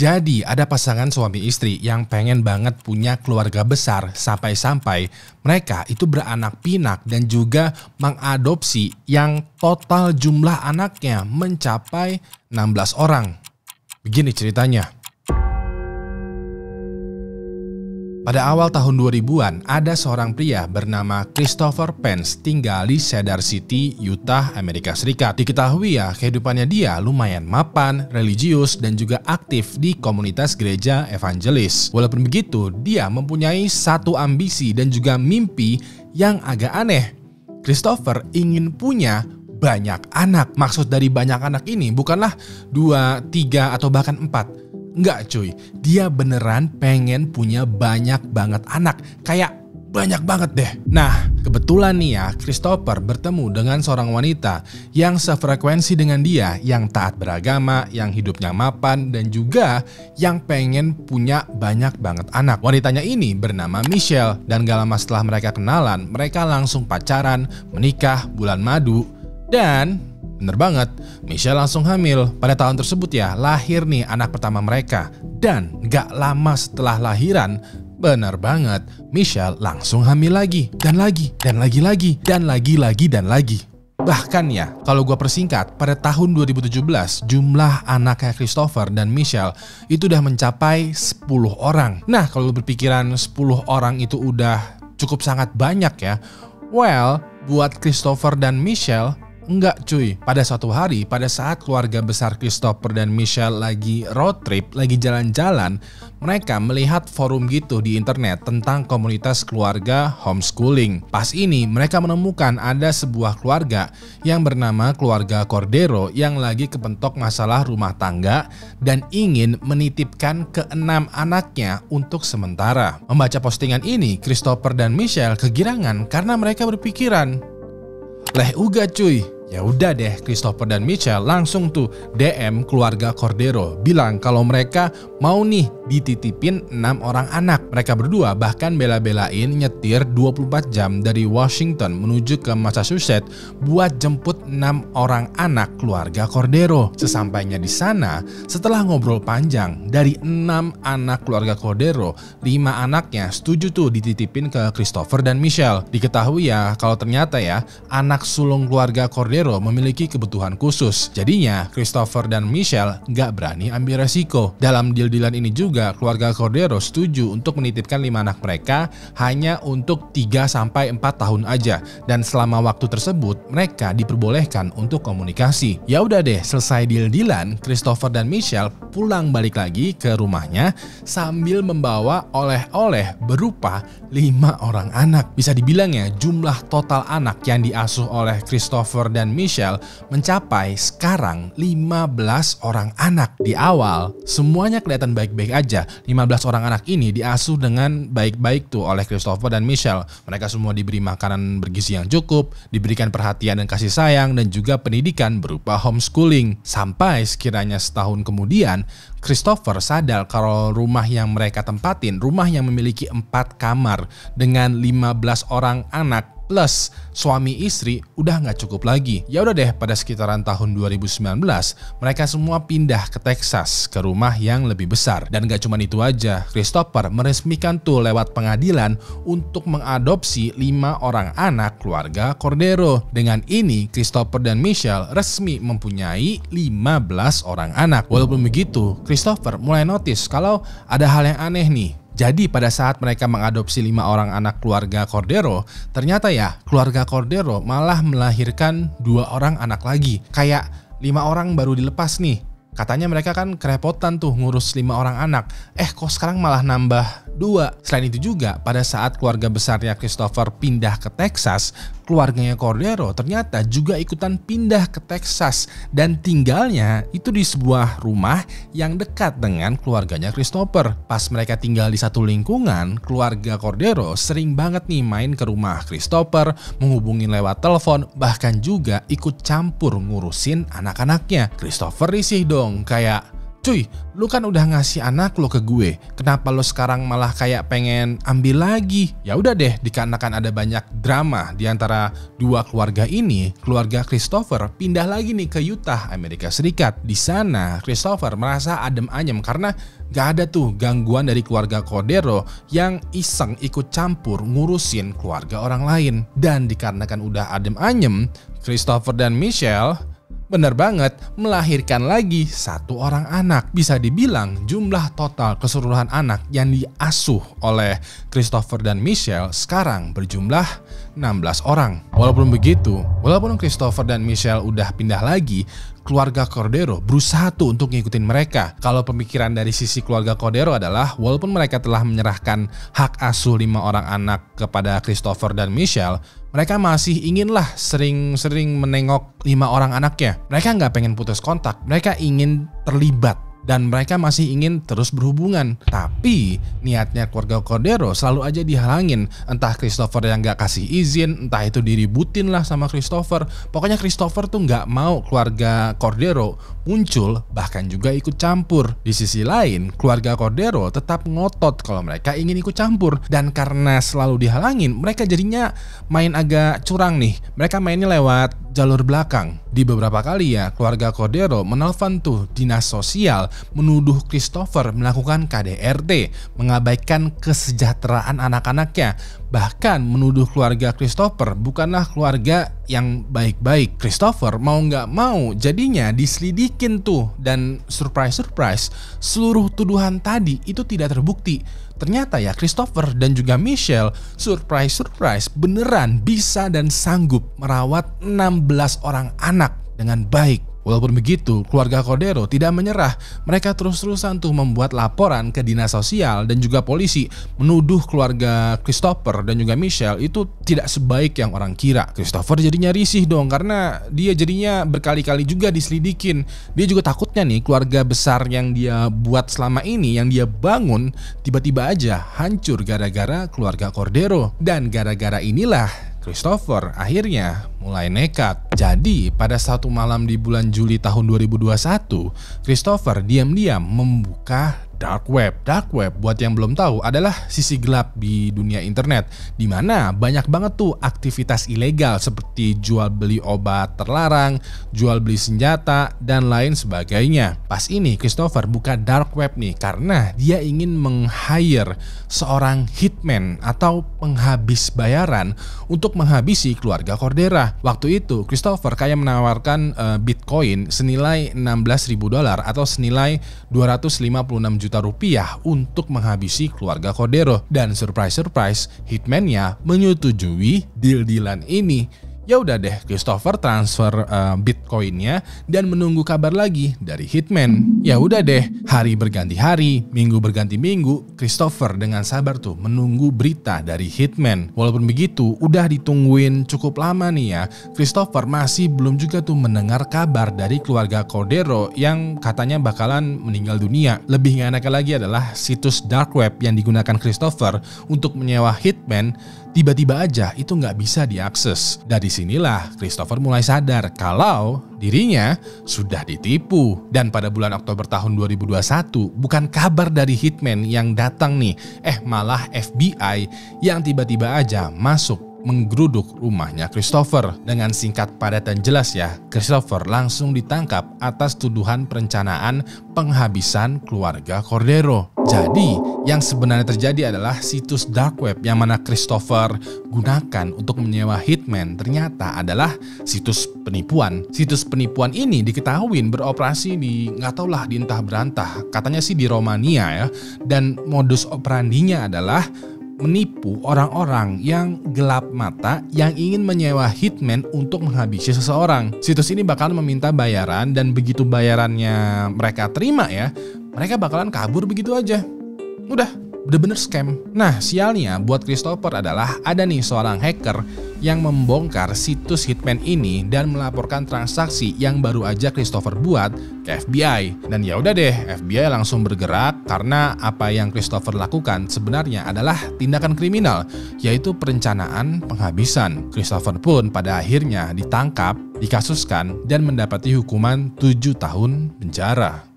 Jadi ada pasangan suami istri yang pengen banget punya keluarga besar sampai-sampai mereka itu beranak pinak dan juga mengadopsi yang total jumlah anaknya mencapai 16 orang. Begini ceritanya. Pada awal tahun 2000-an, ada seorang pria bernama Christopher Pence tinggal di Cedar City, Utah, Amerika Serikat. Diketahui ya, kehidupannya dia lumayan mapan, religius, dan juga aktif di komunitas gereja evangelis. Walaupun begitu, dia mempunyai satu ambisi dan juga mimpi yang agak aneh. Christopher ingin punya banyak anak. Maksud dari banyak anak ini bukanlah 2, 3, atau bahkan 4. Enggak cuy, dia beneran pengen punya banyak banget anak, kayak banyak banget deh. Nah, kebetulan nih ya, Christopher bertemu dengan seorang wanita yang sefrekuensi dengan dia, yang taat beragama, yang hidupnya mapan, dan juga yang pengen punya banyak banget anak. Wanitanya ini bernama Michelle, dan gak lama setelah mereka kenalan, mereka langsung pacaran, menikah, bulan madu, dan bener banget, Michelle langsung hamil. Pada tahun tersebut ya, lahir nih anak pertama mereka. Dan gak lama setelah lahiran, bener banget, Michelle langsung hamil lagi. Dan lagi, dan lagi-lagi, dan lagi-lagi, dan lagi. Bahkan ya, kalau gue persingkat, pada tahun 2017, jumlah anaknya Christopher dan Michelle itu udah mencapai 10 orang. Nah, kalau lu berpikiran 10 orang itu udah cukup sangat banyak ya, well, buat Christopher dan Michelle, enggak cuy, pada suatu hari pada saat keluarga besar Christopher dan Michelle lagi road trip, lagi jalan-jalan, mereka melihat forum gitu di internet tentang komunitas keluarga homeschooling. Pas ini mereka menemukan ada sebuah keluarga yang bernama keluarga Cordero yang lagi kepentok masalah rumah tangga dan ingin menitipkan ke-6 anaknya untuk sementara. Membaca postingan ini, Christopher dan Michelle kegirangan karena mereka berpikiran, leh uga cuy. Ya udah deh, Christopher dan Michelle langsung tuh DM keluarga Cordero, bilang kalau mereka mau nih dititipin 6 orang anak. Mereka berdua bahkan bela-belain nyetir 24 jam dari Washington menuju ke Massachusetts buat jemput 6 orang anak keluarga Cordero. Sesampainya di sana, setelah ngobrol panjang, dari 6 anak keluarga Cordero, 5 anaknya setuju tuh dititipin ke Christopher dan Michelle. Diketahui ya, kalau ternyata ya, anak sulung keluarga Cordero memiliki kebutuhan khusus. Jadinya Christopher dan Michelle gak berani ambil resiko. Dalam deal-dealan ini juga keluarga Cordero setuju untuk menitipkan 5 anak mereka hanya untuk 3-4 tahun aja. Dan selama waktu tersebut mereka diperbolehkan untuk komunikasi. Ya udah deh, selesai deal-dealan, Christopher dan Michelle pulang balik lagi ke rumahnya sambil membawa oleh-oleh berupa 5 orang anak. Bisa dibilang ya, jumlah total anak yang diasuh oleh Christopher dan Michelle mencapai sekarang 15 orang anak. Di awal semuanya kelihatan baik-baik aja. 15 orang anak ini diasuh dengan baik-baik tuh oleh Christopher dan Michelle. Mereka semua diberi makanan bergizi yang cukup, diberikan perhatian dan kasih sayang, dan juga pendidikan berupa homeschooling. Sampai sekiranya setahun kemudian, Christopher sadar kalau rumah yang mereka tempatin, rumah yang memiliki 4 kamar dengan 15 orang anak plus suami istri, udah nggak cukup lagi. Ya udah deh, pada sekitaran tahun 2019 mereka semua pindah ke Texas, ke rumah yang lebih besar. Dan gak cuma itu aja, Christopher meresmikan tuh lewat pengadilan untuk mengadopsi 5 orang anak keluarga Cordero. Dengan ini Christopher dan Michelle resmi mempunyai 15 orang anak. Walaupun begitu, Christopher mulai notice kalau ada hal yang aneh nih. Jadi pada saat mereka mengadopsi 5 orang anak keluarga Cordero, ternyata ya keluarga Cordero malah melahirkan 2 orang anak lagi. Kayak 5 orang baru dilepas nih. Katanya mereka kan kerepotan tuh ngurus 5 orang anak. Kok sekarang malah nambah 2. Selain itu juga, pada saat keluarga besarnya Christopher pindah ke Texas, keluarganya Cordero ternyata juga ikutan pindah ke Texas dan tinggalnya itu di sebuah rumah yang dekat dengan keluarganya Christopher. Pas mereka tinggal di satu lingkungan, keluarga Cordero sering banget nih main ke rumah Christopher, menghubungi lewat telepon, bahkan juga ikut campur ngurusin anak-anaknya. Christopher risih dong, kayak Cuy, lu kan udah ngasih anak lo ke gue. Kenapa lo sekarang malah kayak pengen ambil lagi? Ya udah deh, dikarenakan ada banyak drama di antara dua keluarga ini, keluarga Christopher pindah lagi nih ke Utah, Amerika Serikat. Di sana, Christopher merasa adem ayem karena gak ada tuh gangguan dari keluarga Cordero yang iseng ikut campur ngurusin keluarga orang lain. Dan dikarenakan udah adem ayem, Christopher dan Michelle benar banget melahirkan lagi satu orang anak. Bisa dibilang jumlah total keseluruhan anak yang diasuh oleh Christopher dan Michelle sekarang berjumlah 16 orang. Walaupun begitu, walaupun Christopher dan Michelle udah pindah lagi, keluarga Cordero berusaha tuh untuk ngikutin mereka. Kalau pemikiran dari sisi keluarga Cordero adalah walaupun mereka telah menyerahkan hak asuh 5 orang anak kepada Christopher dan Michelle, mereka masih inginlah sering-sering menengok 5 orang anaknya. Mereka nggak pengen putus kontak, mereka ingin terlibat. Dan mereka masih ingin terus berhubungan. Tapi niatnya keluarga Cordero selalu aja dihalangin. Entah Christopher yang gak kasih izin, entah itu diributin lah sama Christopher. Pokoknya Christopher tuh gak mau keluarga Cordero muncul, bahkan juga ikut campur. Di sisi lain, keluarga Cordero tetap ngotot kalau mereka ingin ikut campur. Dan karena selalu dihalangin, mereka jadinya main agak curang nih. Mereka mainnya lewat jalur belakang. Di beberapa kali ya, keluarga Cordero menelpon tuh dinas sosial menuduh Christopher melakukan KDRT, mengabaikan kesejahteraan anak-anaknya, bahkan menuduh keluarga Christopher bukanlah keluarga yang baik-baik. Christopher mau nggak mau jadinya diselidikin tuh, dan surprise seluruh tuduhan tadi itu tidak terbukti. Ternyata ya Christopher dan juga Michelle surprise beneran bisa dan sanggup merawat 16 orang anak dengan baik. Walaupun begitu, keluarga Cordero tidak menyerah. Mereka terus-terusan tuh membuat laporan ke dinas sosial dan juga polisi, menuduh keluarga Christopher dan juga Michelle itu tidak sebaik yang orang kira. Christopher jadinya risih dong, karena dia jadinya berkali-kali juga diselidikin. Dia juga takutnya nih keluarga besar yang dia buat selama ini, yang dia bangun, tiba-tiba aja hancur gara-gara keluarga Cordero. Dan gara-gara inilah Christopher akhirnya mulai nekat. Jadi pada satu malam di bulan Juli tahun 2021, Christopher diam-diam membuka dark web. Dark web, buat yang belum tahu, adalah sisi gelap di dunia internet, di mana banyak banget tuh aktivitas ilegal seperti jual beli obat terlarang, jual beli senjata, dan lain sebagainya. Pas ini Christopher buka dark web nih karena dia ingin meng-hire seorang hitman atau penghabis bayaran untuk menghabisi keluarga Cordero. Waktu itu Christopher kayak menawarkan Bitcoin senilai $16.000 atau senilai 256 juta rupiah untuk menghabisi keluarga Cordero. Dan surprise, hitman-nya menyetujui deal-dealan ini. Ya udah deh, Christopher transfer Bitcoin-nya dan menunggu kabar lagi dari hitman. Ya udah deh, hari berganti hari, minggu berganti minggu, Christopher dengan sabar tuh menunggu berita dari hitman. Walaupun begitu, udah ditungguin cukup lama nih ya, Christopher masih belum juga tuh mendengar kabar dari keluarga Cordero yang katanya bakalan meninggal dunia. Lebih gak enak lagi adalah situs dark web yang digunakan Christopher untuk menyewa hitman tiba-tiba aja itu nggak bisa diakses. Dari sinilah Christopher mulai sadar kalau dirinya sudah ditipu. Dan pada bulan Oktober tahun 2021, bukan kabar dari hitman yang datang nih, malah FBI yang tiba-tiba aja masuk menggeruduk rumahnya Christopher. Dengan singkat, padat, dan jelas ya, Christopher langsung ditangkap atas tuduhan perencanaan penghabisan keluarga Cordero. Jadi, yang sebenarnya terjadi adalah situs dark web yang mana Christopher gunakan untuk menyewa hitman ternyata adalah situs penipuan. Situs penipuan ini diketahui beroperasi di entah berantah. Katanya sih di Romania ya. Dan modus operandinya adalah menipu orang-orang yang gelap mata yang ingin menyewa hitman untuk menghabisi seseorang. Situs ini bakalan meminta bayaran, dan begitu bayarannya mereka terima ya, mereka bakalan kabur begitu aja. Udah, bener-bener scam. Nah, sialnya buat Christopher adalah ada nih seorang hacker yang membongkar situs hitman ini dan melaporkan transaksi yang baru aja Christopher buat ke FBI. Dan ya udah deh, FBI langsung bergerak karena apa yang Christopher lakukan sebenarnya adalah tindakan kriminal, yaitu perencanaan penghabisan. Christopher pun pada akhirnya ditangkap, dikasuskan, dan mendapati hukuman 7 tahun penjara.